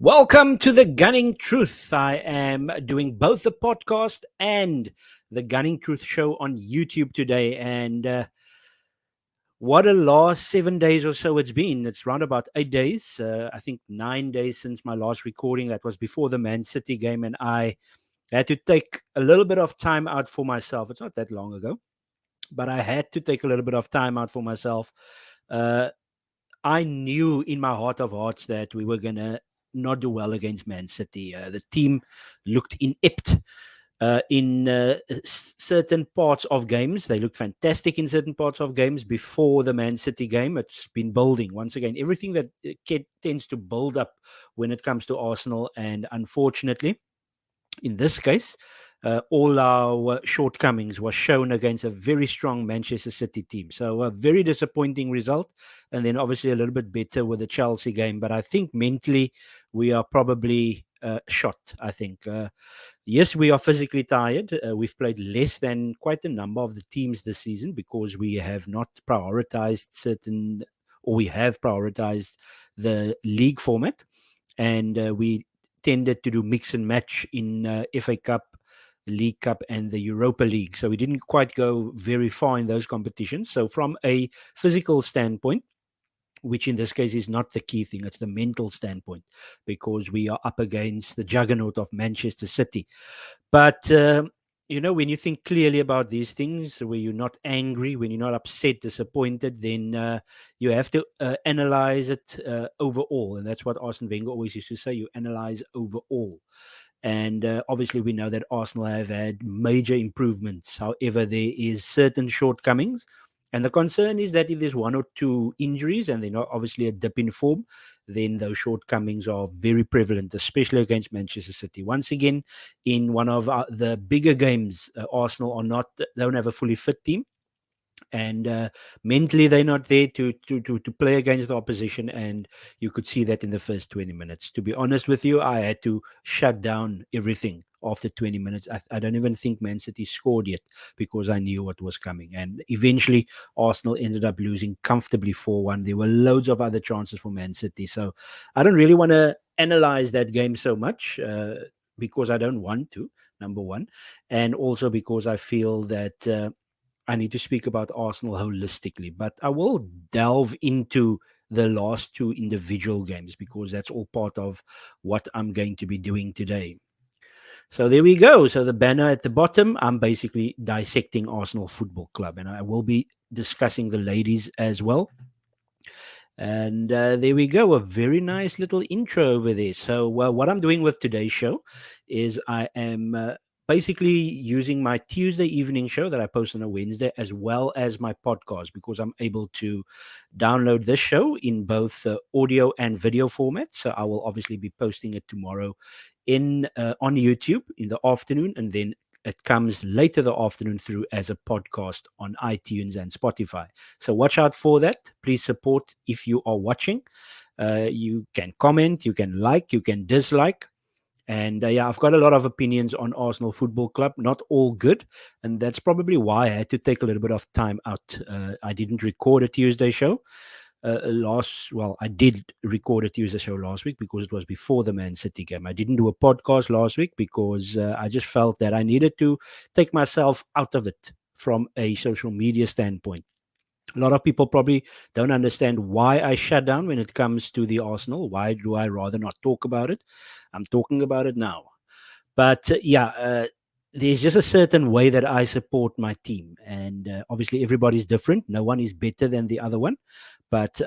Welcome to the Gunning Truth. I am doing both the podcast and the Gunning Truth show on YouTube today. And what a last 7 days or so it's been. It's around about 8 days. I think 9 days since my last recording. That was before the Man City game. And I had to take a little bit of time out for myself. It's not that long ago, but I had to take a little bit of time out for myself. Uh, I knew in my heart of hearts that we were going to not do well against Man City. The team looked inept in certain parts of games. They looked fantastic in certain parts of games before the Man City game. It's been building. Once again, everything that tends to build up when it comes to Arsenal. And unfortunately, in this case, all our shortcomings were shown against a very strong Manchester City team. So a very disappointing result, and then obviously a little bit better with the Chelsea game. But I think mentally we are probably shot. I think yes, we are physically tired. We've played less than quite a number of the teams this season because we have not prioritized certain, or we have prioritized the league format, and we tended to do mix and match in FA Cup, League Cup, and the Europa League. So we didn't quite go very far in those competitions. So from a physical standpoint, which in this case is not the key thing, it's the mental standpoint, because we are up against the juggernaut of Manchester City. But when you think clearly about these things, where you're not angry, when you're not upset, disappointed, then you have to analyze it overall. And that's what Arsene Wenger always used to say: you analyze overall. And obviously, we know that Arsenal have had major improvements. However, there is certain shortcomings. And the concern is that if there's one or two injuries and they're not obviously a dip in form, then those shortcomings are very prevalent, especially against Manchester City. Once again, in one of the bigger games, Arsenal don't have a fully fit team, and mentally they're not there to play against the opposition. And you could see that in the first 20 minutes. To be honest with you, I had to shut down everything after 20 minutes. I don't even think Man City scored yet, because I knew what was coming. And eventually Arsenal ended up losing comfortably 4-1. There were loads of other chances for Man City, so I don't really want to analyze that game so much, because I don't want to, number one, and also because I feel that I need to speak about Arsenal holistically. But I will delve into the last two individual games, because that's all part of what I'm going to be doing today. So there we go. So the banner at the bottom, I'm basically dissecting Arsenal Football Club, and I will be discussing the ladies as well. And there we go, a very nice little intro over there. So, what I'm doing with today's show is I am basically using my Tuesday evening show that I post on a Wednesday, as well as my podcast, because I'm able to download this show in both audio and video format. So, I will obviously be posting it tomorrow in on YouTube in the afternoon, and then it comes later the afternoon through as a podcast on iTunes and Spotify. So watch out for that. Please support if you are watching. You can comment, you can like, you can dislike. And yeah, I've got a lot of opinions on Arsenal Football Club, not all good. And that's probably why I had to take a little bit of time out. I didn't record a Tuesday show I did record a Tuesday show last week because it was before the Man City game. I didn't do a podcast last week because I just felt that I needed to take myself out of it from a social media standpoint. A lot of people probably don't understand why I shut down when it comes to the Arsenal. Why do I rather not talk about it? I'm talking about it now. But there's just a certain way that I support my team. And obviously, everybody's different. No one is better than the other one. But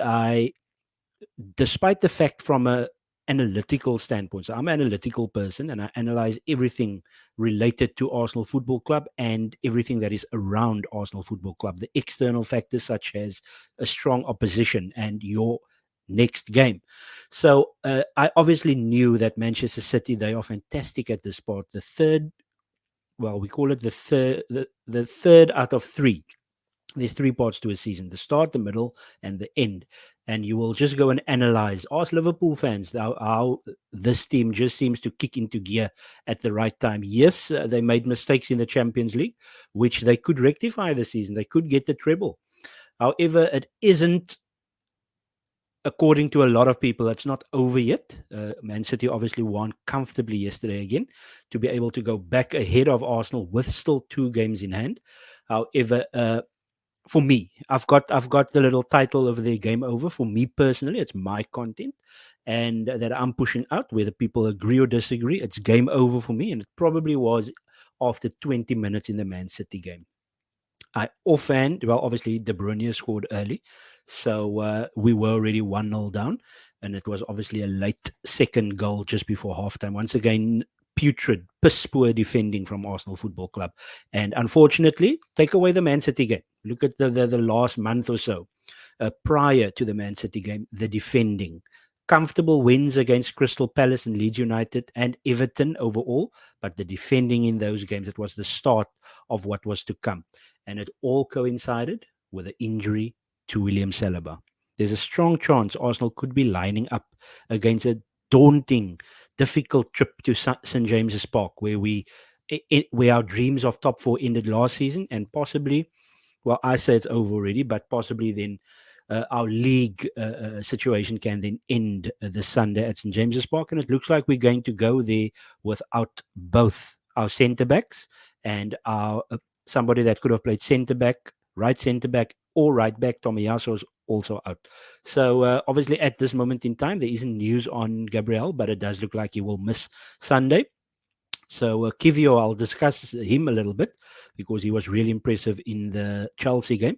despite the fact from a analytical standpoint, so I'm an analytical person and I analyze everything related to Arsenal Football Club and everything that is around Arsenal Football Club, the external factors such as a strong opposition and your next game. So I obviously knew that Manchester City, they are fantastic at this part. The third, well, we call it the third out of three. There's three parts to a season: the start, the middle, and the end. And you will just go and analyze, ask Liverpool fans how this team just seems to kick into gear at the right time. Yes, they made mistakes in the Champions League, which they could rectify this season. They could get the treble. However, it isn't according to a lot of people, it's not over yet. Man City obviously won comfortably yesterday again to be able to go back ahead of Arsenal with still 2 games in hand. However, for me, I've got the little title over there, game over. For me personally, it's my content, and that I'm pushing out. Whether people agree or disagree, it's game over for me, and it probably was after 20 minutes in the Man City game. I offhand, well, obviously De Bruyne scored early, so we were already 1-0 down, and it was obviously a late second goal just before halftime. Once again, putrid, piss poor defending from Arsenal Football Club, and unfortunately, take away the Man City game. Look at the last month or so prior to the Man City game, the defending. Comfortable wins against Crystal Palace and Leeds United and Everton overall, but the defending in those games, it was the start of what was to come. And it all coincided with an injury to William Saliba. There's a strong chance Arsenal could be lining up against a daunting, difficult trip to St James's Park, where where our dreams of top four ended last season, and possibly, well, I say it's over already, but possibly then our league situation can then end this Sunday at St James's Park, and it looks like we're going to go there without both our centre backs and our somebody that could have played centre back, right centre back, or right back. Tomiyasu is also out. So obviously, at this moment in time, there isn't news on Gabriel, but it does look like he will miss Sunday. So Kivio, I'll discuss him a little bit because he was really impressive in the Chelsea game.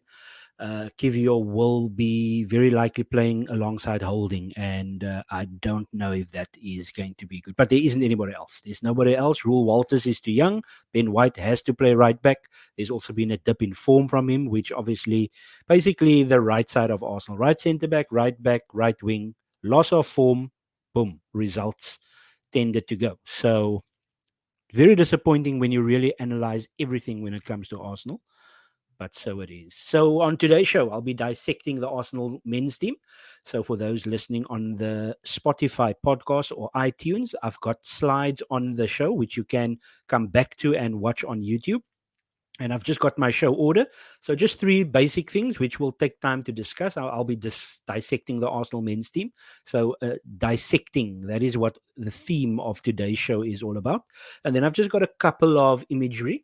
Kivio will be very likely playing alongside Holding, and I don't know if that is going to be good. But there isn't anybody else. There's nobody else. Rule Walters is too young. Ben White has to play right back. There's also been a dip in form from him, which obviously, basically, the right side of Arsenal, right centre back, right wing, loss of form, boom, results tended to go. So very disappointing when you really analyze everything when it comes to Arsenal, but so it is. So on today's show, I'll be dissecting the Arsenal men's team. So for those listening on the Spotify podcast or iTunes, I've got slides on the show which you can come back to and watch on YouTube. And I've just got my show order. So just 3 basic things which will take time to discuss. I'll be dissecting the Arsenal men's team. So dissecting, that is what the theme of today's show is all about. And then I've just got a couple of imagery.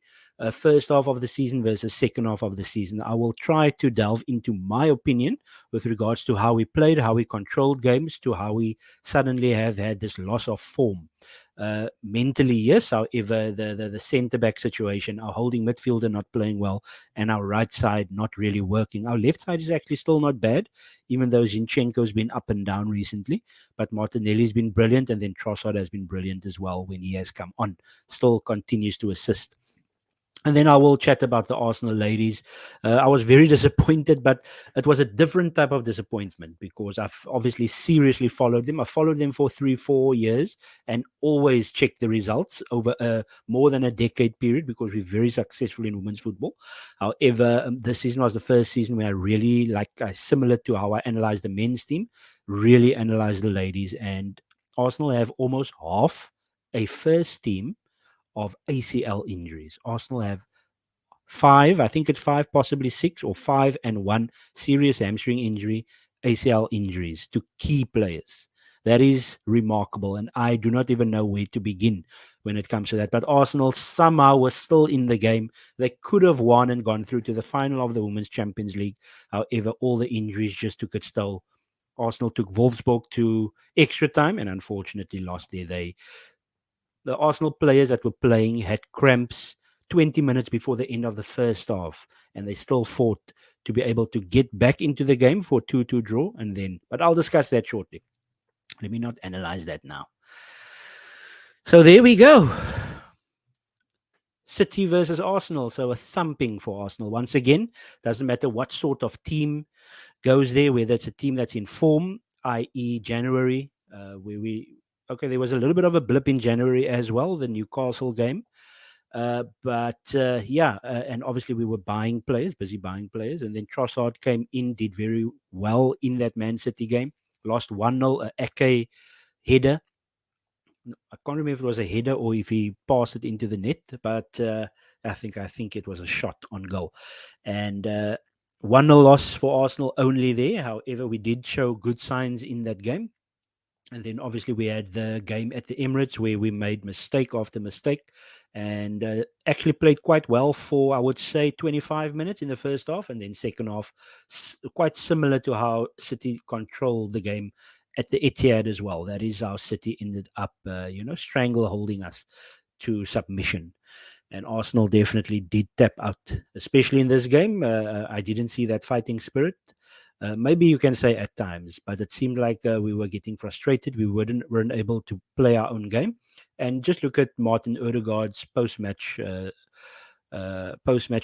First half of the season versus second half of the season. I will try to delve into my opinion with regards to how we played, how we controlled games, to how we suddenly have had this loss of form. Mentally, yes. However, the centre back situation, our holding midfielder not playing well, and our right side not really working. Our left side is actually still not bad, even though Zinchenko's been up and down recently. But Martinelli's been brilliant, and then Trossard has been brilliant as well when he has come on. Still continues to assist. And then I will chat about the Arsenal ladies. I was very disappointed, but it was a different type of disappointment because I've obviously seriously followed them. I followed them for 3-4 years and always checked the results over a more than a decade period because we're very successful in women's football. However, this season was the first season where I really, similar to how I analyzed the men's team, really analyzed the ladies. And Arsenal have almost half a first team of ACL injuries. Arsenal have 5, I think it's 5, possibly 6 or 5 and 1 serious hamstring injury, ACL injuries to key players. That is remarkable, and I do not even know where to begin when it comes to that. But Arsenal somehow was still in the game. They could have won and gone through to the final of the Women's Champions League. However, all the injuries just took its toll. Arsenal took Wolfsburg to extra time and unfortunately lost there. The Arsenal players that were playing had cramps 20 minutes before the end of the first half, and they still fought to be able to get back into the game for 2-2 draw. And then, but I'll discuss that shortly. Let me not analyze that now. So there we go. City versus Arsenal. So a thumping for Arsenal. Once again, doesn't matter what sort of team goes there, whether it's a team that's in form, i.e., January, where there was a little bit of a blip in January as well, the Newcastle game. And obviously we were busy buying players. And then Trossard came in, did very well in that Man City game. Lost 1-0, Ake header. I can't remember if it was a header or if he passed it into the net, but I think it was a shot on goal. And 1-0 loss for Arsenal only there. However, we did show good signs in that game. And then obviously we had the game at the Emirates where we made mistake after mistake and actually played quite well for, I would say, 25 minutes in the first half. And then second half, quite similar to how City controlled the game at the Etihad as well. That is how City ended up, strangle holding us to submission. And Arsenal definitely did tap out, especially in this game. I didn't see that fighting spirit. Maybe you can say at times, but it seemed like we were getting frustrated. We weren't able to play our own game. And just look at Martin Odegaard's post-match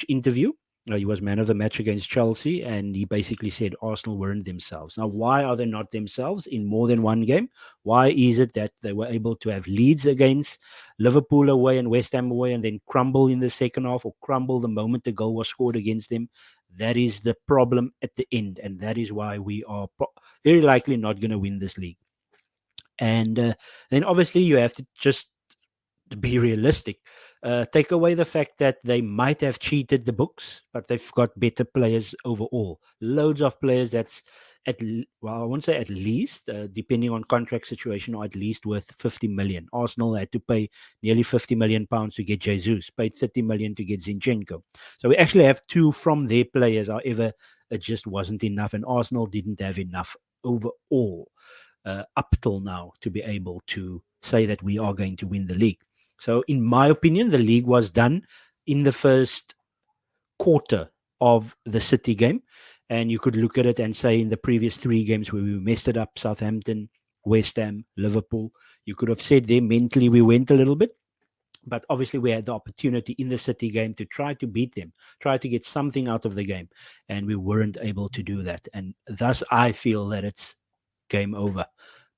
interview. He was man of the match against Chelsea, and he basically said Arsenal weren't themselves. Now, why are they not themselves in more than one game? Why is it that they were able to have leads against Liverpool away and West Ham away, and then crumble in the second half, or crumble the moment the goal was scored against them? That is the problem at the end, and that is why we are very likely not going to win this league. And then obviously you have to just to be realistic. Take away the fact that they might have cheated the books, but they've got better players overall. Loads of players that's well, I won't say at least, depending on contract situation, or at least worth 50 million. Arsenal had to pay nearly 50 million pounds to get Jesus, paid 30 million to get Zinchenko. So we actually have two from their players. However, it just wasn't enough, and Arsenal didn't have enough overall up till now to be able to say that we are going to win the league. So, in my opinion, the league was done in the first quarter of the City game. And you could look at it and say in the previous three games where we messed it up, Southampton, West Ham, Liverpool, you could have said there mentally we went a little bit. But obviously, we had the opportunity in the City game to try to beat them, try to get something out of the game. And we weren't able to do that. And thus, I feel that it's game over.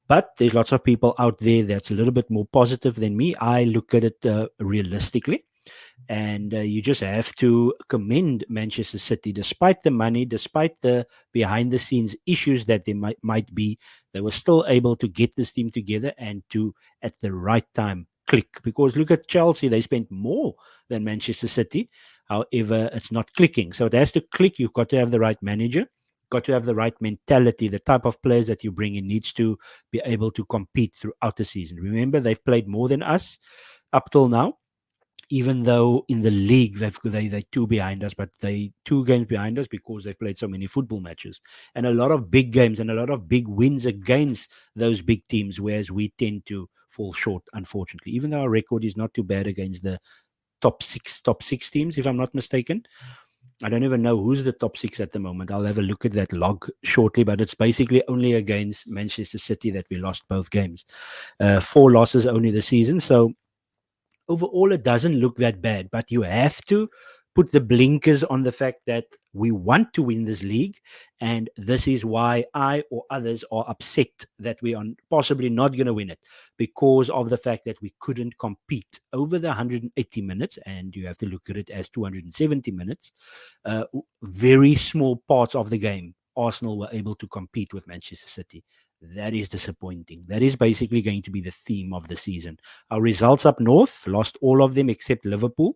But there's lots of people out there that's a little bit more positive than me. I look at it realistically. And you just have to commend Manchester City, despite the money, despite the behind the scenes issues that there might be, they were still able to get this team together and to, at the right time, click. Because look at Chelsea, they spent more than Manchester City. However, it's not clicking. So it has to click. You've got to have the right manager, got to have the right mentality. The type of players that you bring in needs to be able to compete throughout the season. Remember, they've played more than us up till now, even though in the league they two behind us, but they two games behind us because they've played so many football matches and a lot of big games and a lot of big wins against those big teams, whereas we tend to fall short, unfortunately, even though our record is not too bad against the top six teams, if I'm not mistaken. I don't even know who's the top six at the moment. I'll have a look at that log shortly, but it's basically only against Manchester City that we lost both games. Four losses only this season. So overall it doesn't look that bad, but you have to put the blinkers on the fact that we want to win this league, and this is why I or others are upset that we are possibly not going to win it, because of the fact that we couldn't compete over the 180 minutes, and you have to look at it as 270 minutes. Very small parts of the game Arsenal were able to compete with Manchester City. That is disappointing. That is basically going to be the theme of the season. Our results up north, lost all of them except Liverpool.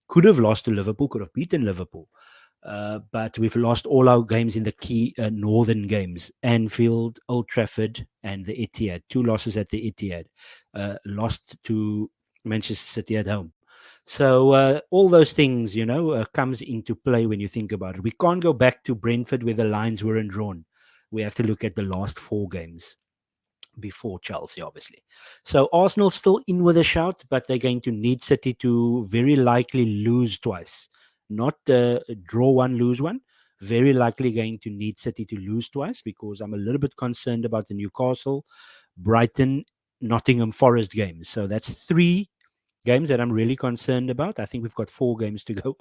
Could have lost to Liverpool, could have beaten Liverpool. But we've lost all our games in the key northern games. Anfield, Old Trafford, and the Etihad. Two losses at the Etihad. Lost to Manchester City at home. So all those things, comes into play when you think about it. We can't go back to Brentford where the lines weren't drawn. We have to look at the last four games before Chelsea, obviously. So Arsenal still in with a shout, but they're going to need City to very likely lose twice, not draw one, lose one. Very likely going to need City to lose twice, because I'm a little bit concerned about the Newcastle, Brighton, Nottingham Forest games. So that's three games that I'm really concerned about. I think we've got four games to go.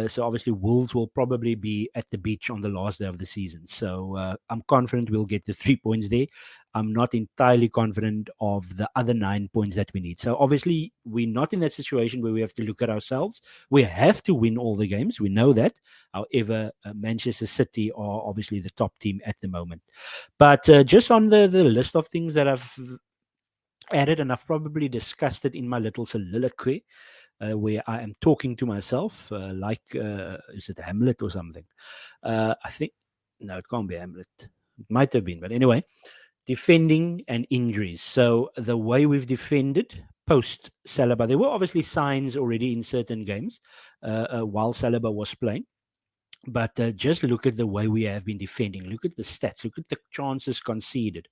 So obviously Wolves will probably be at the beach on the last day of the season. So I'm confident we'll get the 3 points there. I'm not entirely confident of the other 9 points that we need. So obviously we're not in that situation where we have to look at ourselves. We have to win all the games. We know that. However, Manchester City are obviously the top team at the moment. But just on the list of things that I've added, and I've probably discussed it in my little soliloquy. where I am talking to myself, like is it Hamlet or something? I think no, it can't be Hamlet. It might have been, but anyway, defending and injuries. So the way we've defended post Saliba, there were obviously signs already in certain games while Saliba was playing. But just look at the way we have been defending. Look at the stats. Look at the chances conceded.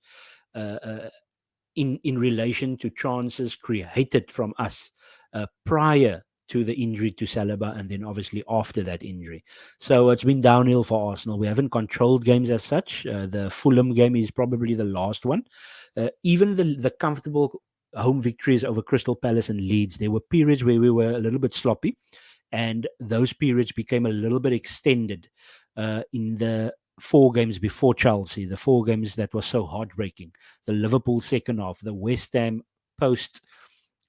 In relation to chances created from us prior to the injury to Saliba and then obviously after that injury. So it's been downhill for Arsenal. We haven't controlled games as such. The Fulham game is probably the last one. Even the comfortable home victories over Crystal Palace and Leeds, there were periods where we were a little bit sloppy, and those periods became a little bit extended in the 4 games before Chelsea, the 4 games that was so heartbreaking. The Liverpool second half, the West Ham post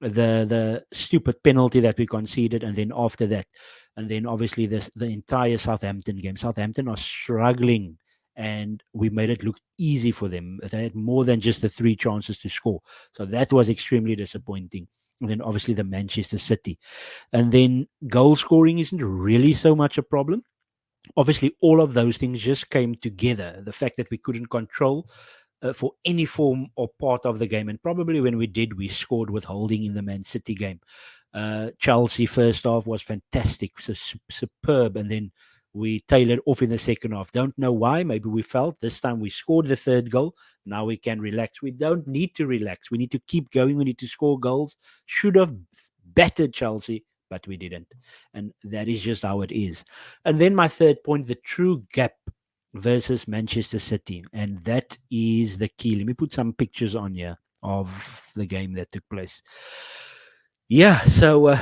the stupid penalty that we conceded, and then after that, and then obviously this the entire Southampton game. Southampton are struggling, and we made it look easy for them. They had more than just the 3 chances to score, so that was extremely disappointing. And then obviously the Manchester City, and then goal scoring isn't really so much a problem. Obviously, all of those things just came together. The fact that we couldn't control for any form or part of the game, and probably when we did, we scored with holding in the Man City game. Chelsea first half was fantastic, so superb, and then we tailored off in the second half. Don't know why. Maybe we felt this time we scored the third goal. Now we can relax. We don't need to relax. We need to keep going. We need to score goals. Should have battered Chelsea, but we didn't, and that is just how it is. And then my third point, the true gap versus Manchester City. And that is the key. Let me put some pictures on here of the game that took place. Yeah, so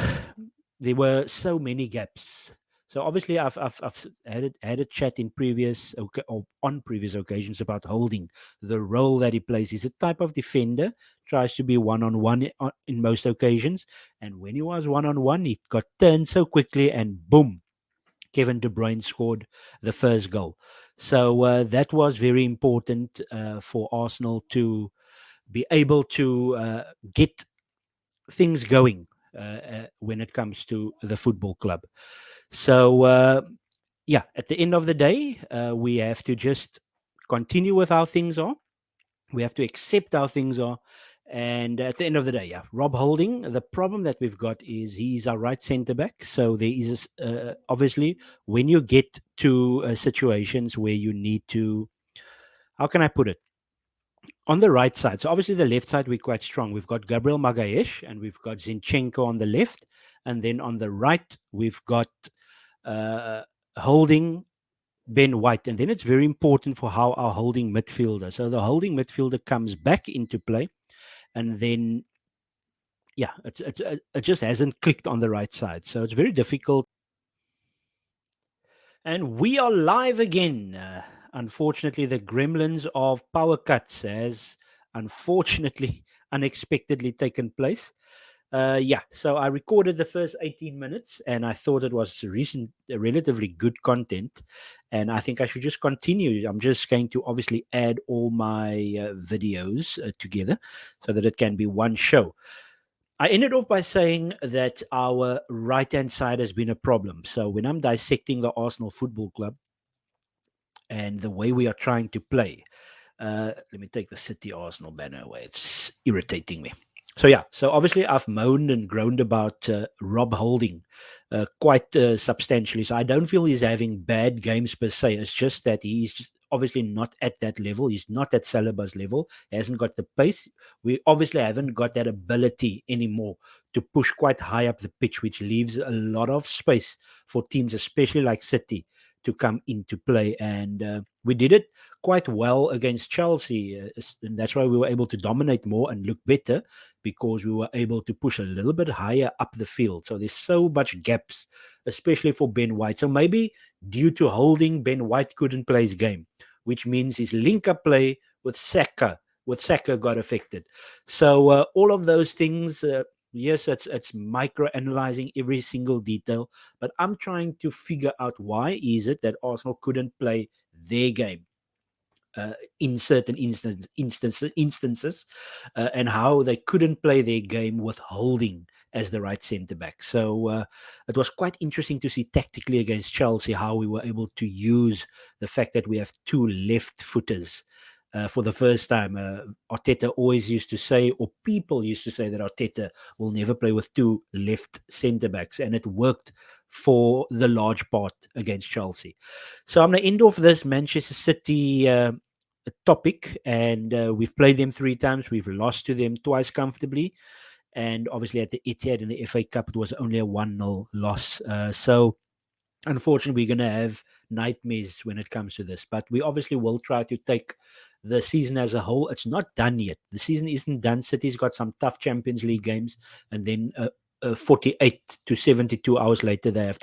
there were so many gaps. So obviously, I've had a chat in or on previous occasions about holding, the role that he plays. He's a type of defender, tries to be one on one in most occasions, and when he was one on one, he got turned so quickly, and boom, Kevin De Bruyne scored the first goal. So that was very important for Arsenal to be able to get things going when it comes to the football club. So, yeah, at the end of the day, we have to just continue with how things are. We have to accept how things are. And at the end of the day, yeah, Rob Holding, the problem that we've got is he's our right centre back. So there is obviously when you get to situations where you need to, how can I put it? On the right side. So obviously the left side we're quite strong. We've got Gabriel Magayesh and we've got Zinchenko on the left, and then on the right we've got uh, Holding, Ben White, and then it's very important for how our holding midfielder. So the holding midfielder comes back into play, and then yeah, it just hasn't clicked on the right side. So it's very difficult. And we are live again. Unfortunately, the gremlins of power cuts has unfortunately unexpectedly taken place. Yeah, so I recorded the first 18 minutes and I thought it was relatively good content. And I think I should just continue. I'm just going to obviously add all my videos together so that it can be one show. I ended off by saying that our right hand side has been a problem. So when I'm dissecting the Arsenal Football Club and the way we are trying to play, let me take the City Arsenal banner away. It's irritating me. So yeah, so obviously I've moaned and groaned about Rob Holding quite substantially. So I don't feel he's having bad games per se. It's just that he's just obviously not at that level. He's not at Saliba's level. He hasn't got the pace. We obviously haven't got that ability anymore to push quite high up the pitch, which leaves a lot of space for teams, especially like City, to come into play. And we did it quite well against Chelsea, and that's why we were able to dominate more and look better, because we were able to push a little bit higher up the field. So there's so much gaps, especially for Ben White. So maybe due to holding, Ben White couldn't play his game, which means his link-up play with Saka got affected. So all of those things. Yes, it's micro analyzing every single detail, but I'm trying to figure out why is it that Arsenal couldn't play their game in certain instances, and how they couldn't play their game with holding as the right centre back. So it was quite interesting to see tactically against Chelsea how we were able to use the fact that we have two left footers. For the first time, Arteta always used to say, or people used to say, that Arteta will never play with two left centre backs, and it worked for the large part against Chelsea. So I'm going to end off this Manchester City topic, and we've played them three times. We've lost to them twice comfortably, and obviously at the Etihad in the FA Cup, it was only a 1-0 loss. So unfortunately, we're going to have nightmares when it comes to this, but we obviously will try to take the season as a whole. It's not done yet. The season isn't done. City's got some tough Champions League games, and then 48 to 72 hours later, they have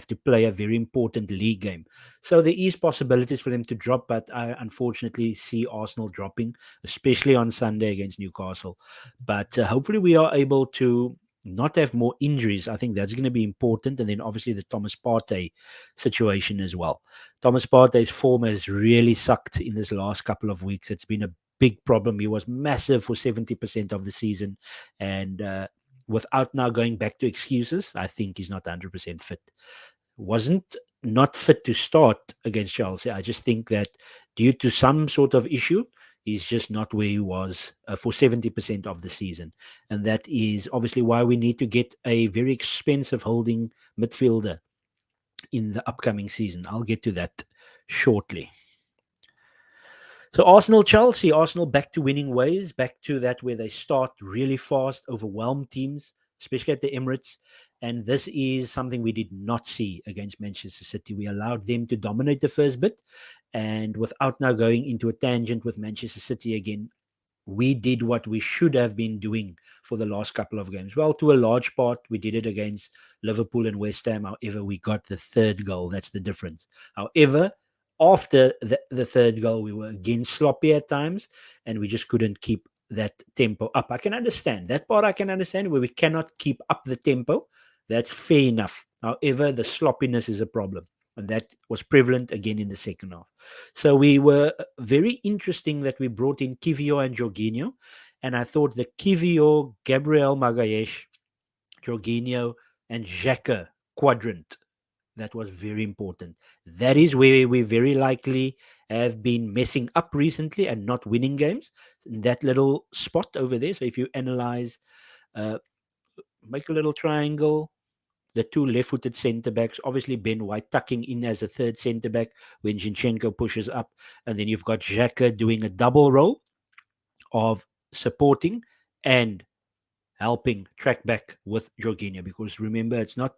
to play a very important league game. So there is possibilities for them to drop, but I unfortunately see Arsenal dropping, especially on Sunday against Newcastle. But hopefully we are able to not have more injuries. I think that's going to be important. And then obviously the Thomas Partey situation as well. Thomas Partey's form has really sucked in this last couple of weeks. It's been a big problem. He was massive for 70% of the season. And without now going back to excuses, I think he's not 100% fit. Wasn't not fit to start against Chelsea. I just think that due to some sort of issue, he's just not where he was for 70% of the season. And that is obviously why we need to get a very expensive holding midfielder in the upcoming season. I'll get to that shortly. So Arsenal, Chelsea, Arsenal back to winning ways, back to that where they start really fast, overwhelm teams, especially at the Emirates. And this is something we did not see against Manchester City. We allowed them to dominate the first bit. And without now going into a tangent with Manchester City again, we did what we should have been doing for the last couple of games. Well, to a large part, we did it against Liverpool and West Ham. However, we got the third goal. That's the difference. However, after the third goal, we were again sloppy at times, and we just couldn't keep that tempo up. I can understand that part. I can understand where we cannot keep up the tempo. That's fair enough. However, the sloppiness is a problem. And that was prevalent again in the second half. So we were very interesting that we brought in Kivio and Jorginho. And I thought the Kivio, Gabriel Magalhaes, Jorginho, and Xhaka quadrant, that was very important. That is where we very likely have been messing up recently and not winning games. That little spot over there. So if you analyze, make a little triangle, the two left-footed centre backs, obviously Ben White tucking in as a third centre back when Zinchenko pushes up, and then you've got Xhaka doing a double role of supporting and helping track back with Jorginho, because remember, it's not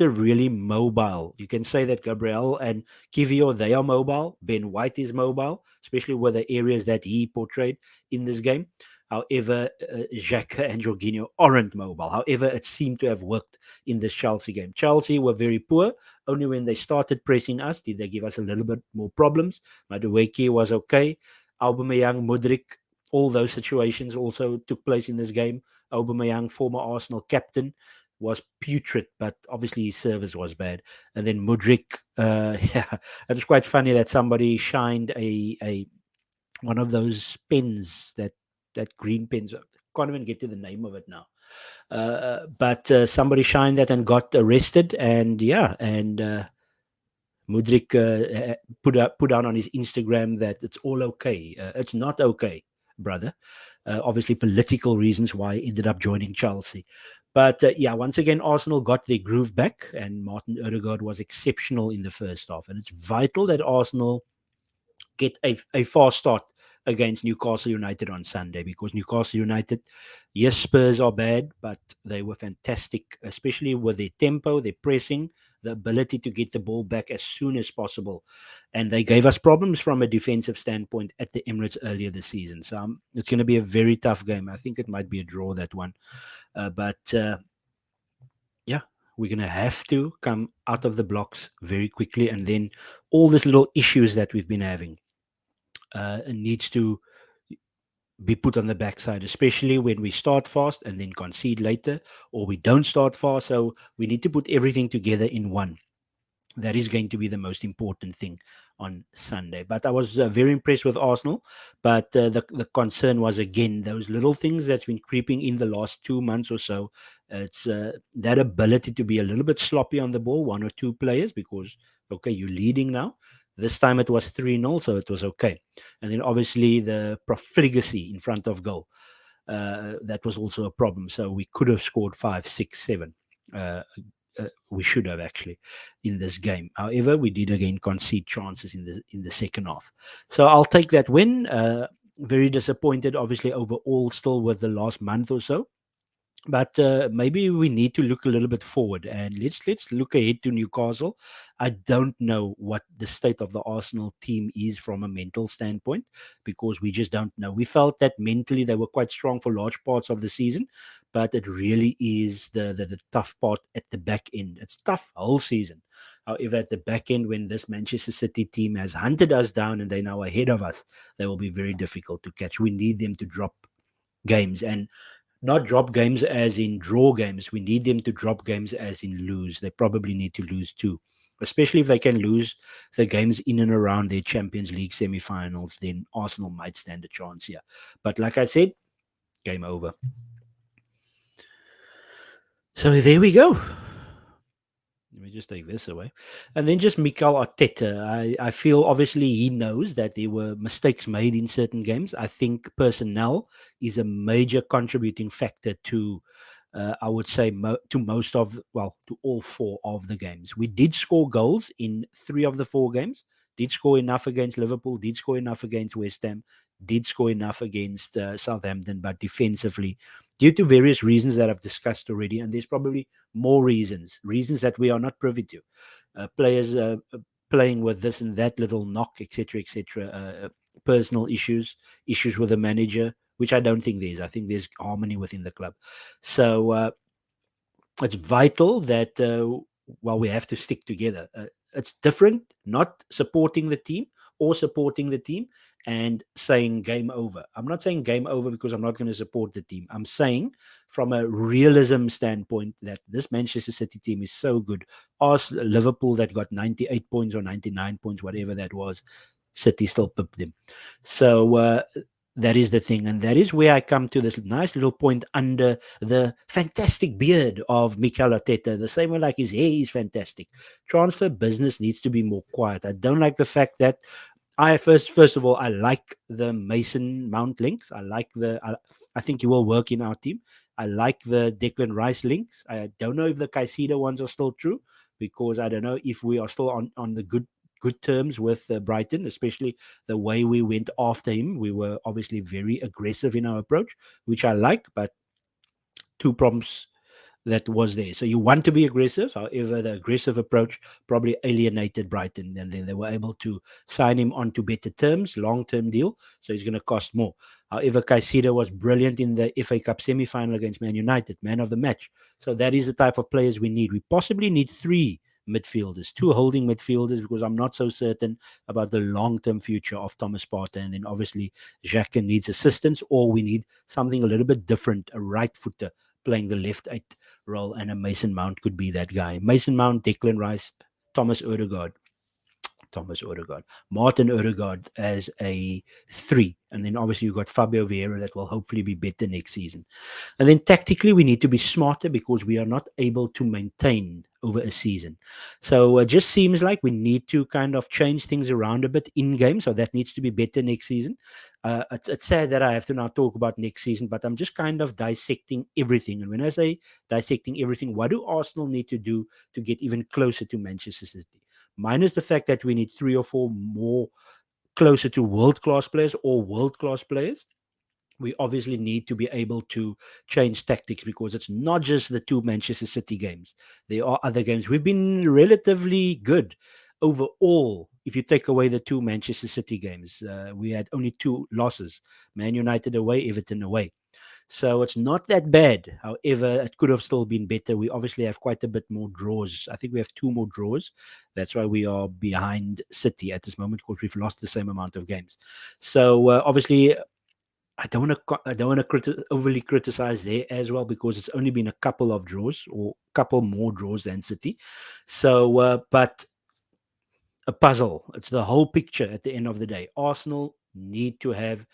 a really mobile. You can say that Gabriel and Kivio, they are mobile. Ben White is mobile, especially with the areas that he portrayed in this game. However, Xhaka and Jorginho aren't mobile. However, it seemed to have worked in this Chelsea game. Chelsea were very poor. Only when they started pressing us did they give us a little bit more problems. Madueke was okay. Aubameyang, Mudryk, all those situations also took place in this game. Aubameyang, former Arsenal captain, was putrid, but obviously his service was bad. And then Mudryk, yeah, it was quite funny that somebody shined a one of those pens, that green pens. I can't even get to the name of it now. But somebody shined that and got arrested, and yeah, and Mudryk put out on his Instagram that it's all okay. It's not okay, brother. Obviously, political reasons why he ended up joining Chelsea. But yeah, once again, Arsenal got their groove back, and Martin Odegaard was exceptional in the first half. And it's vital that Arsenal get a fast start against Newcastle United on Sunday, because Newcastle United, yes, Spurs are bad, but they were fantastic, especially with their tempo, their pressing, the ability to get the ball back as soon as possible. And they gave us problems from a defensive standpoint at the Emirates earlier this season. So it's going to be a very tough game. I think it might be a draw, that one. But yeah, we're going to have to come out of the blocks very quickly. And then all these little issues that we've been having needs to be put on the backside, especially when we start fast and then concede later, or we don't start fast. So we need to put everything together in one. That is going to be the most important thing on Sunday. But I was very impressed with Arsenal. But the concern was, again, those little things that's been creeping in the last 2 months or so. It's that ability to be a little bit sloppy on the ball, one or two players, because, okay, you're leading now. This time it was 3-0, so it was okay. And then obviously the profligacy in front of goal. That was also a problem. So we could have scored 5, 6, 7. Uh, we should have actually in this game. However, we did again concede chances in the second half. So I'll take that win. Very disappointed, obviously, overall, still with the last month or so. But maybe we need to look a little bit forward, and let's look ahead to Newcastle. I don't know what the state of the Arsenal team is from a mental standpoint, because we just don't know. We felt that mentally they were quite strong for large parts of the season, but it really is the tough part at the back end. It's tough whole season. However, at the back end, when this Manchester City team has hunted us down and they're now ahead of us, they will be very difficult to catch. We need them to drop games, and not drop games as in draw games. We need them to drop games as in lose. They probably need to lose too, especially if they can lose the games in and around their Champions League semi-finals. Then Arsenal might stand a chance here. But like I said, game over. So there we go. Let me just take this away. And then just Mikel Arteta. I feel obviously he knows that there were mistakes made in certain games. I think personnel is a major contributing factor to, I would say, to most of, well, to all four of the games. We did score goals in three of the four games. Did score enough against Liverpool, did score enough against West Ham, did score enough against Southampton, but defensively, due to various reasons that I've discussed already, and there's probably more reasons that we are not privy to. Players playing with this and that little knock, etc., personal issues with the manager, which I don't think there is. I think there's harmony within the club. So it's vital that well, we have to stick together. It's different not supporting the team or supporting the team and saying game over. I'm not saying game over because I'm not going to support the team. I'm saying from a realism standpoint that this Manchester City team is so good. Ask Liverpool that got 98 points or 99 points, whatever that was. City still pipped them. So that is the thing. And that is where I come to this nice little point under the fantastic beard of Mikel Arteta. The same way like his hair is fantastic. Transfer business needs to be more quiet. I don't like the fact that first of all, I like the Mason Mount links. I think he will work in our team. I like the Declan Rice links. I don't know if the Caicedo ones are still true, because I don't know if we are still on the good terms with Brighton, especially the way we went after him. We were obviously very aggressive in our approach, which I like, but two problems that was there. So you want to be aggressive. However, the aggressive approach probably alienated Brighton, and then they were able to sign him onto better terms, long-term deal. So he's going to cost more. However, Caicedo was brilliant in the FA Cup semi-final against Man United, man of the match. So that is the type of players we need. We possibly need three midfielders, two holding midfielders, because I'm not so certain about the long-term future of Thomas Partey. And then obviously Xhaka needs assistance, or we need something a little bit different, a right footer playing the left eight role, and a Mason Mount could be that guy. Mason Mount, Declan Rice, Thomas Odegaard, Martin Odegaard as a three. And then obviously you've got Fabio Vieira that will hopefully be better next season. And then tactically, we need to be smarter because we are not able to maintain over a season. So it just seems like we need to kind of change things around a bit in game. So that needs to be better next season. It's sad that I have to now talk about next season, but I'm just kind of dissecting everything. And when I say dissecting everything, what do Arsenal need to do to get even closer to Manchester City? Minus the fact that we need three or four more closer to world class players or world class players. We obviously need to be able to change tactics, because it's not just the two Manchester City games. There are other games. We've been relatively good overall. If you take away the two Manchester City games, we had only two losses: Man United away, Everton away. So it's not that bad. However, it could have still been better. We obviously have quite a bit more draws. I think we have two more draws. That's why we are behind City at this moment, because we've lost the same amount of games. So obviously, I don't want to overly criticize there as well, because it's only been a couple of draws, or couple more draws than City. So, but a puzzle. It's the whole picture at the end of the day. Arsenal need to have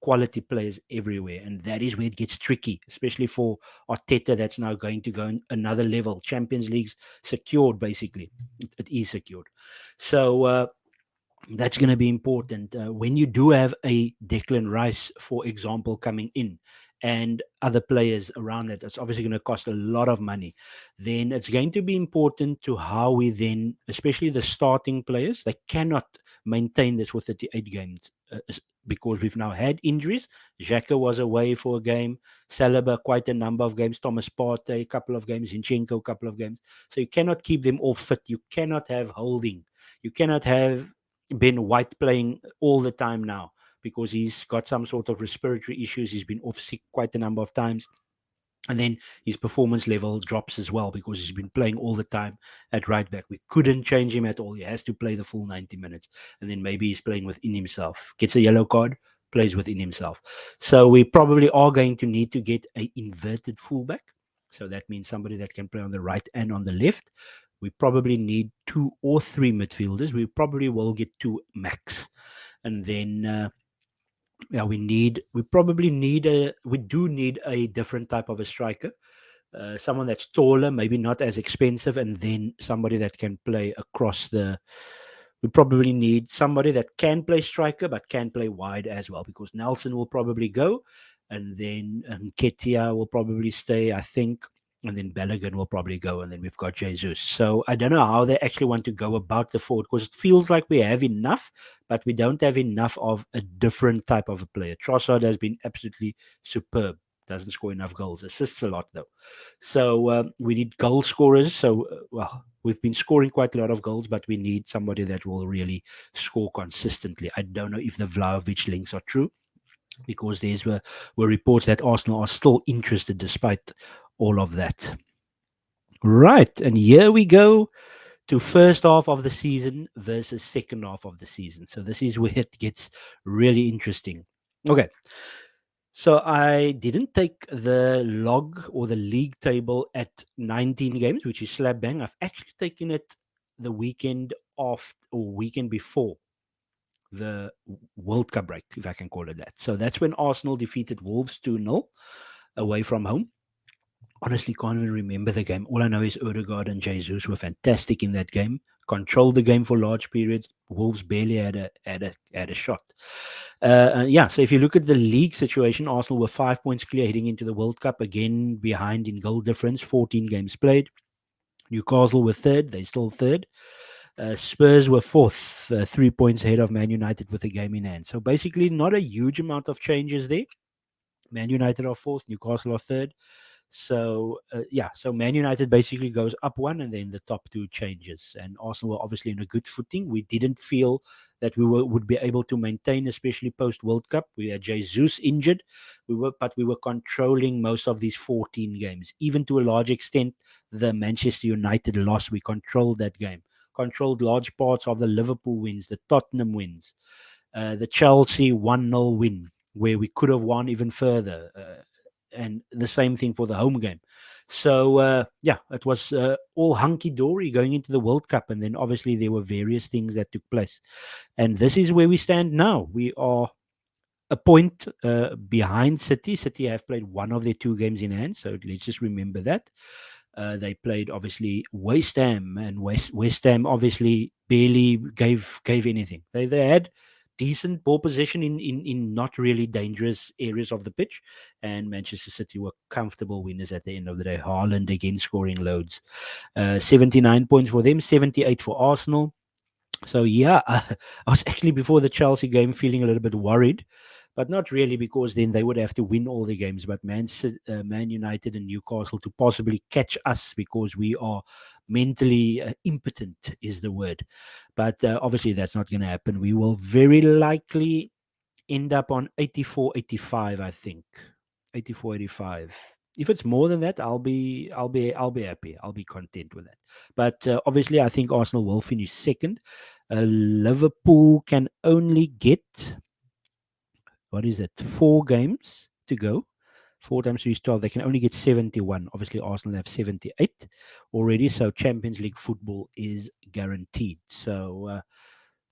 quality players everywhere, and that is where it gets tricky, especially for Arteta. That's now going to go another level. Champions League's secured, basically. It is secured. So that's going to be important when you do have a Declan Rice, for example, coming in, and other players around that. It's obviously going to cost a lot of money. Then it's going to be important to how we then, especially the starting players, they cannot maintain this for 38 games. Because we've now had injuries. Xhaka was away for a game, Saliba quite a number of games, Thomas Partey a couple of games, Zinchenko a couple of games. So you cannot keep them all fit. You cannot have holding. You cannot have Ben White playing all the time now because he's got some sort of respiratory issues. He's been off sick quite a number of times. And then his performance level drops as well because he's been playing all the time at right back. We couldn't change him at all. He has to play the full 90 minutes. And then maybe he's playing within himself. Gets a yellow card, plays within himself. So we probably are going to need to get a inverted fullback. So that means somebody that can play on the right and on the left. We probably need two or three midfielders. We probably will get two max. And then yeah, we do need a different type of a striker, someone that's taller, maybe not as expensive, and then somebody that can play across the. We probably need somebody that can play striker but can play wide as well, because Nelson will probably go, and then Ketia will probably stay, I think, and then Balogun will probably go, and then we've got Jesus. So I don't know how they actually want to go about the forward, because it feels like we have enough, but we don't have enough of a different type of a player. Trossard has been absolutely superb. Doesn't score enough goals, assists a lot though. So we need goal scorers. So well, we've been scoring quite a lot of goals, but we need somebody that will really score consistently. I don't know if the Vlahovic links are true, because were reports that Arsenal are still interested despite all of that. Right, and here we go to first half of the season versus second half of the season. So this is where it gets really interesting. Okay, so I didn't take the log or the league table at 19 games, which is slap bang. I've actually taken it the weekend off or weekend before the World Cup break, if I can call it that. So that's when Arsenal defeated Wolves 2-0 away from home. Honestly, can't even remember the game. All I know is Odegaard and Jesus were fantastic in that game. Controlled the game for large periods. Wolves barely had a shot. Yeah, so if you look at the league situation, Arsenal were 5 points clear heading into the World Cup, again behind in goal difference, 14 games played. Newcastle were third; they still third. Spurs were fourth, 3 points ahead of Man United with a game in hand. So basically, not a huge amount of changes there. Man United are fourth, Newcastle are third. So yeah, so Man United basically goes up one, and then the top two changes. And Arsenal were obviously in a good footing. We didn't feel that would be able to maintain, especially post World Cup. We had Jesus injured. But we were controlling most of these 14 games, even to a large extent. The Manchester United loss, we controlled that game. Controlled large parts of the Liverpool wins, the Tottenham wins, the Chelsea 1-0 win, where we could have won even further. And the same thing for the home game. So yeah, it was all hunky dory going into the World Cup, and then obviously there were various things that took place, and this is where we stand now. We are a point behind City. City have played one of their two games in hand, so let's just remember that. They played obviously West Ham, and West Ham obviously barely gave anything. They had decent ball possession in not really dangerous areas of the pitch, and Manchester City were comfortable winners at the end of the day. Haaland again scoring loads. 79 points for them, 78 for Arsenal. So yeah, I was actually before the Chelsea game feeling a little bit worried, but not really, because then they would have to win all the games. But Man United and Newcastle to possibly catch us, because we are mentally impotent is the word. But obviously that's not going to happen. We will very likely end up on 84, 85, I think. 84, 85. If it's more than that, I'll be happy. I'll be content with that. But obviously, I think Arsenal will finish second. Liverpool can only get, what is it, 4 games to go 4 times 3 is 12. They can only get 71. Obviously, Arsenal have 78 already. So Champions League football is guaranteed. So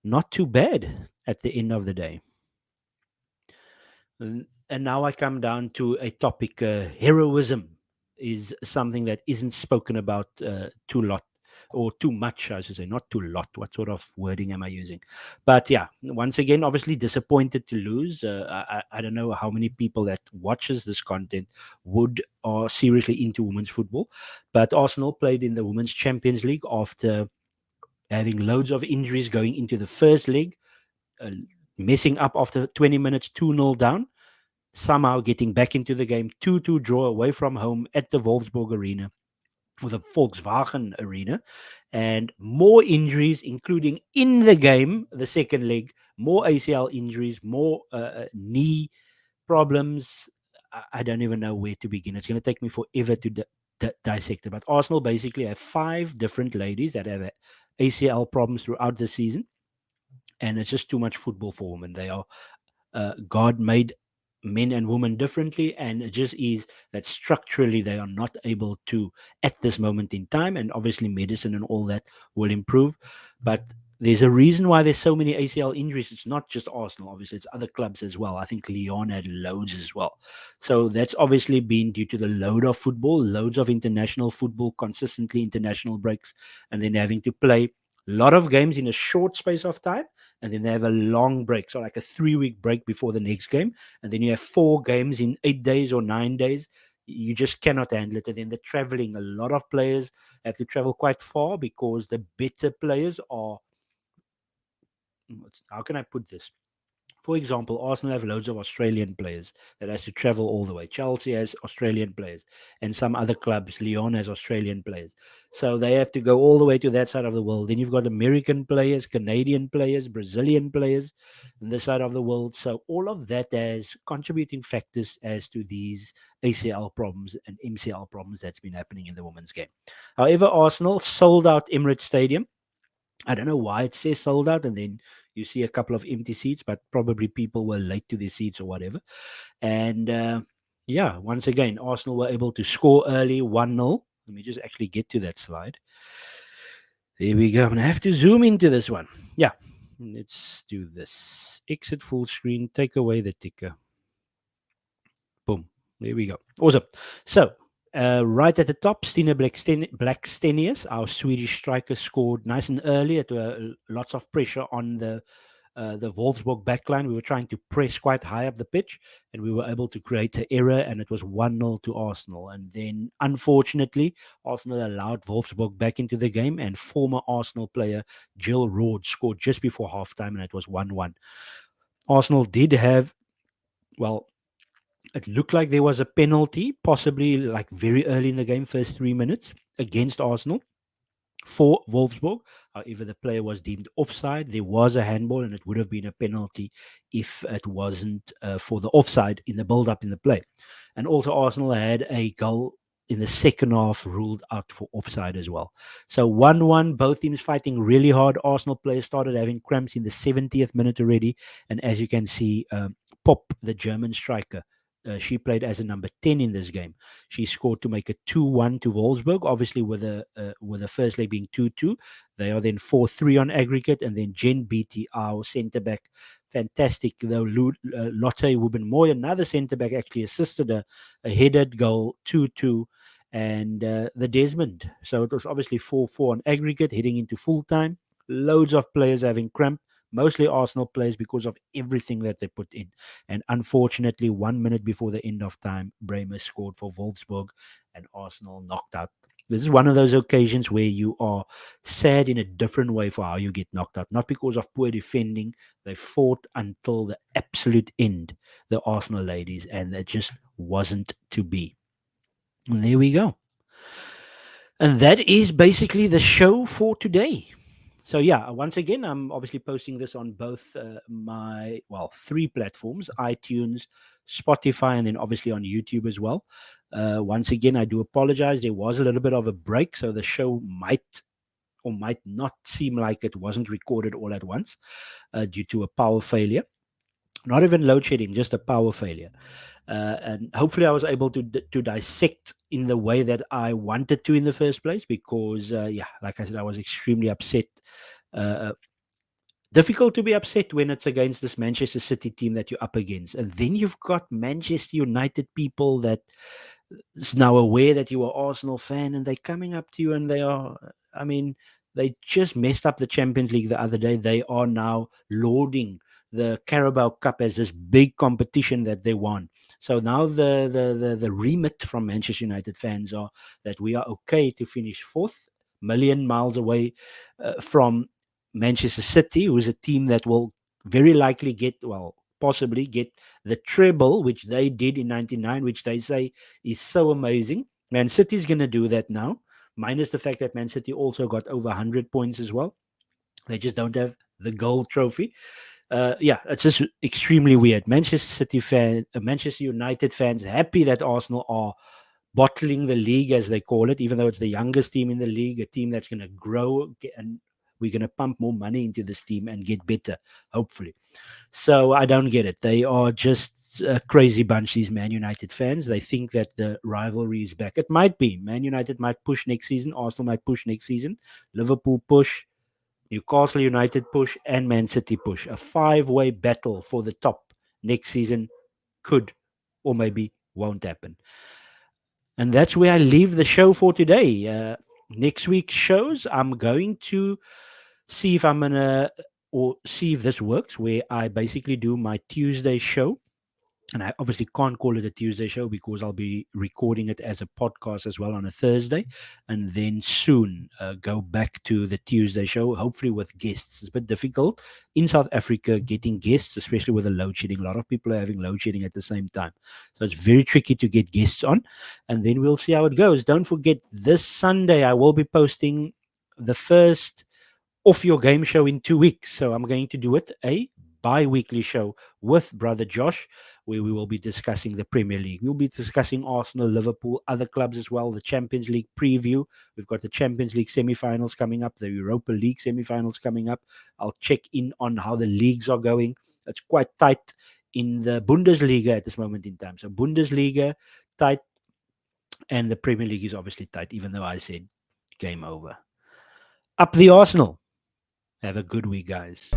not too bad at the end of the day. And now I come down to a topic. Heroism is something that isn't spoken about too lot or too much, I should say, not too lot. What sort of wording am I using? But yeah, once again, obviously disappointed to lose. I don't know how many people that watches this content would are seriously into women's football, but Arsenal played in the Women's Champions League after having loads of injuries going into the first leg, uh, messing up after 20 minutes, 2-0 down, somehow getting back into the game, 2-2 draw away from home at the Wolfsburg Arena, for the Volkswagen Arena, and more injuries, including in the game, the second leg, more ACL injuries, more knee problems. I don't even know where to begin. It's going to take me forever to dissect it. But Arsenal basically have 5 different ladies that have ACL problems throughout the season, and it's just too much football for women. They are God made men and women differently, and it just is that structurally they are not able to at this moment in time. And obviously, medicine and all that will improve, but there's a reason why there's so many ACL injuries. It's not just Arsenal, obviously, it's other clubs as well. I think Lyon had loads as well. So that's obviously been due to the load of football, loads of international football, consistently international breaks, and then having to play a lot of games in a short space of time, and then they have a long break, so like a 3-week break before the next game, and then you have 4 games in 8 days or 9 days. You just cannot handle it. And then the traveling, a lot of players have to travel quite far because the better players are, how can I put this? For example, Arsenal have loads of Australian players that has to travel all the way. Chelsea has Australian players, and some other clubs, Lyon has Australian players. So they have to go all the way to that side of the world. Then you've got American players, Canadian players, Brazilian players on this side of the world. So all of that as contributing factors as to these ACL problems and MCL problems that's been happening in the women's game. However, Arsenal sold out Emirates Stadium. I don't know why it says sold out, and then you see a couple of empty seats, but probably people were late to their seats or whatever. And yeah, once again, Arsenal were able to score early, 1-0. Let me just actually get to that slide. There we go. I'm going to have to zoom into this one. Yeah, let's do this. Exit full screen, take away the ticker. Boom. There we go. Awesome. So, right at the top, Stina Blackstenius, our Swedish striker, scored nice and early. At lots of pressure on the Wolfsburg backline. We were trying to press quite high up the pitch, and we were able to create an error, and it was 1-0 to Arsenal. And then, unfortunately, Arsenal allowed Wolfsburg back into the game, and former Arsenal player Jill Roord scored just before halftime, and it was 1-1. Arsenal did have, well, it looked like there was a penalty, possibly like very early in the game, first 3 minutes against Arsenal for Wolfsburg. However, the player was deemed offside. There was a handball, and it would have been a penalty if it wasn't for the offside in the build-up in the play. And also, Arsenal had a goal in the second half ruled out for offside as well. So 1-1, both teams fighting really hard. Arsenal players started having cramps in the 70th minute already. And as you can see, Pop, the German striker, she played as a number 10 in this game. She scored to make it 2-1 to Wolfsburg, obviously with the first leg being 2-2. They are then 4-3 on aggregate, and then Jen Beattie, our centre back, fantastic though. Lotte Wubenmoy, another centre back, actually assisted a headed goal, 2-2, and the Desmond. So it was obviously 4-4 on aggregate, heading into full time. Loads of players having cramp, mostly Arsenal players because of everything that they put in. And unfortunately, 1 minute before the end of time, Bremer scored for Wolfsburg, and Arsenal knocked out. This is one of those occasions where you are sad in a different way for how you get knocked out. Not because of poor defending. They fought until the absolute end, the Arsenal ladies, and it just wasn't to be. And there we go. And that is basically the show for today. So yeah, once again, I'm obviously posting this on both my 3 platforms: iTunes, Spotify, and then obviously on YouTube as well. Once again, I do apologize. There was a little bit of a break, so the show might or might not seem like it wasn't recorded all at once due to a power failure. not even load shedding, just a power failure. And hopefully, I was able to dissect in the way that I wanted to in the first place, because yeah, like I said, I was extremely upset. Uh, Difficult to be upset when it's against this Manchester City team that you're up against, and then you've got Manchester United people that is now aware that you're an Arsenal fan, and they're coming up to you, and they are, I mean, they just messed up the Champions League the other day. They are now lauding the Carabao Cup as this big competition that they won. So now the remit from Manchester United fans are that we are okay to finish fourth, million miles away from Manchester City, who's a team that will very likely get, well, possibly get the treble, which they did in 99, which they say is so amazing. Man City is going to do that now, minus the fact that Man City also got over 100 points as well. They just don't have the gold trophy. Yeah, it's just extremely weird. Manchester United fans happy that Arsenal are bottling the league, as they call it, even though it's the youngest team in the league, a team that's going to grow, and we're going to pump more money into this team and get better, hopefully. So I don't get it. They are just a crazy bunch, these Man United fans. They think that the rivalry is back. It might be. Man United might push next season. Arsenal might push next season. Liverpool push. Newcastle United push. And Man City push. A five-way battle for the top next season could or maybe won't happen. And that's where I leave the show for today. Next week's shows, I'm going to see if I'm gonna or see if this works, where I basically do my Tuesday show. And I obviously can't call it a Tuesday show because I'll be recording it as a podcast as well on a Thursday, and then soon go back to the Tuesday show, hopefully with guests. It's a bit difficult in South Africa getting guests, especially with the load shedding. A lot of people are having load shedding at the same time, so it's very tricky to get guests on. And then we'll see how it goes. Don't forget, this Sunday I will be posting the first off your game show in 2 weeks. So I'm going to do it a bi-weekly show with brother Josh, where we will be discussing the Premier League. We'll be discussing Arsenal, Liverpool, other clubs as well, the Champions League preview. We've got the Champions League semi-finals coming up, the Europa League semi-finals coming up. I'll check in on how the leagues are going. It's quite tight in the Bundesliga at this moment in time. So Bundesliga tight, and the Premier League is obviously tight, even though I said game over. Up the Arsenal. Have a good week, guys.